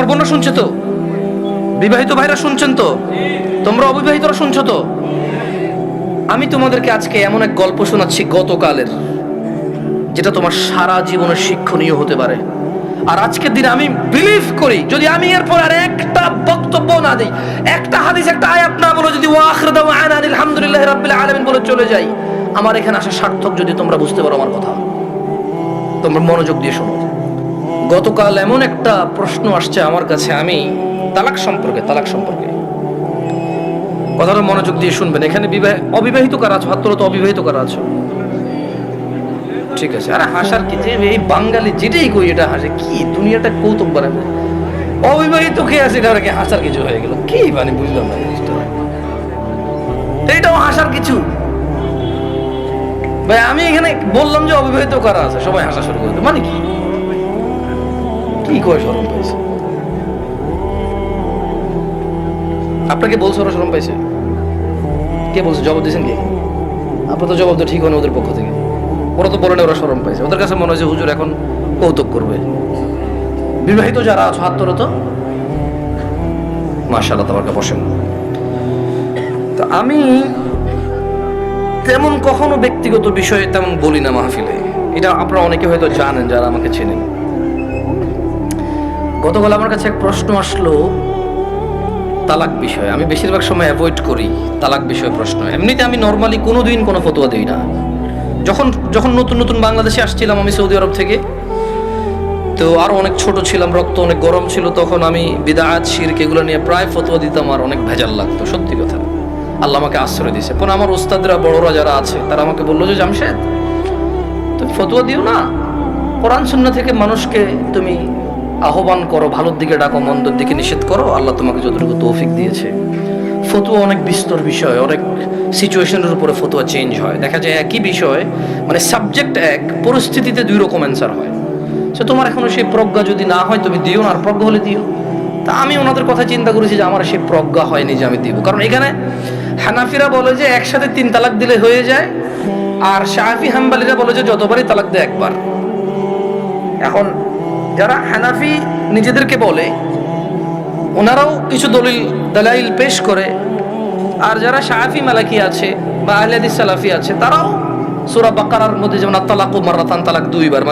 আমার বোনরা শুনছে তো, বিবাহিত ভাইরা শুনছেন তো, তোমরা অবিবাহিতরা শুনছো তো? আমি তোমাদেরকে আজকে এমন এক গল্প শোনাচ্ছি গতকালের, যেটা তোমার সারা জীবনের শিক্ষণীয় হতে পারে। আর আজকের দিনে আমি বিলিভ করি, যদি আমি এরপর আর একটা বক্তব্য না দিই, একটা হাদিস, একটা আয়াত না বলে, যদি ওয়াখির দাওয়ানা আলহামদুলিল্লাহি রাব্বিল আলামিন বলে চলে যাই, আমার এখানে আসা সার্থক। যদি তোমরা বুঝতে পারো আমার কথা, তোমরা মনোযোগ দিয়ে শোনো। গতকাল এমন একটা প্রশ্ন আসছে আমার কাছে, আমি তালাক সম্পর্কে কথাটা মনোযোগ দিয়ে শুনবেন। এখানে অবিবাহিত কারা আছো? হাত তোলো তো, অবিবাহিত কারা আছো? ঠিক আছে। আরে হাসার কি, যে এই বাঙালি যেটাই কই এটা হাসে, কি দুনিয়াটা কৌতুক বানাবে। অবিবাহিত কে আছে এটা কি হাসার কিছু হয়ে গেল? কি মানে বুঝলাম না জিনিসটা। এটাও হাসার কিছু? ভাই আমি এখানে বললাম যে অবিবাহিত কারা আছে, সবাই হাসা শুরু করে মানে কি? কি কয় শরম পাইছে? আপনাকে বলছে ওরা শরম পাইছে? কে বলছে? জবাব দিয়েছেন কে? আপনার তো জবাব তো ঠিক হয় না ওদের পক্ষ থেকে। ওরা তো বলে না ওরা শরম পাইছে, ওদের কাছে মনে হয় যে হুজুর এখন কৌতুক করবে। বিবাহিত যারা আছো হাত তোলো তো। মাশাআল্লাহ, তাবারকা, বসেন। তো আমি তেমন কখনো ব্যক্তিগত বিষয়ে তেমন বলি না মাহফিলে, এটা আপনারা অনেকে হয়তো জানেন যারা আমাকে চেনেন। গতকাল আমার কাছে এক প্রশ্ন আসলো তালাক বিষয়ে। আমি বেশিরভাগ সময় অ্যাভয়েড করি তালাক বিষয়ে প্রশ্ন। এমনিতে আমি নর্মালি কোনোদিন কোনো ফতোয়া দিই না। যখন নতুন বাংলাদেশে আসছিলাম আমি সৌদি আরব থেকে, তো আরো অনেক ছোট ছিলাম, রক্ত অনেক গরম ছিল, তখন আমি বিদআত শিরক এগুলো নিয়ে প্রায় ফতোয়া দিতাম, আর অনেক ভেজাল লাগতো, সত্যি কথা। আল্লাহ আমাকে আশ্রয় দিয়েছে। পরে আমার ওস্তাদরা, বড়রা যারা আছে, তারা আমাকে বললো যে জামশেদ তুমি ফতোয়া দিও না, কোরআন সুন্নাহ থেকে মানুষকে তুমি আহ্বান করো, ভালোর দিকে ডাকো, মন্দর দিকে নিষেধ করো। আল্লাহ তোমাকে যতটুকু তৌফিক দিয়েছে। ফতোয়া অনেক বিস্তর বিষয়, অনেক সিচুয়েশনের উপরে ফতোয়া চেঞ্জ হয়। দেখা যায় একই বিষয়, মানে সাবজেক্ট এক, পরিস্থিতিতে দুই রকম অ্যান্সার হয়। সে তোমার এখনো সেই প্রজ্ঞা যদি না হয় তুমি দিও না, আর প্রজ্ঞা হলে দিও। তা আমি ওনাদের কথা চিন্তা করেছি যে আমার সেই প্রজ্ঞা হয়নি যে আমি দিব। কারণ এখানে হানাফিরা বলে যে একসাথে 3 তালাক দিলে হয়ে যায়, আর শাফি হাম্বলিরা বলে যে যতবারই তালাক দেয় একবার। এখন যারা হানাফি নিজেদেরকে বলে, ওনারাও কিছু দালাইল পেশ করে, আর যারা শাফি মালাকি আছে বা আহলে হাদিস সালাফি আছে, তারাও সূরা বাকারার মধ্যে যেমন তালাকু মাররাতান, তালাক 2 বার,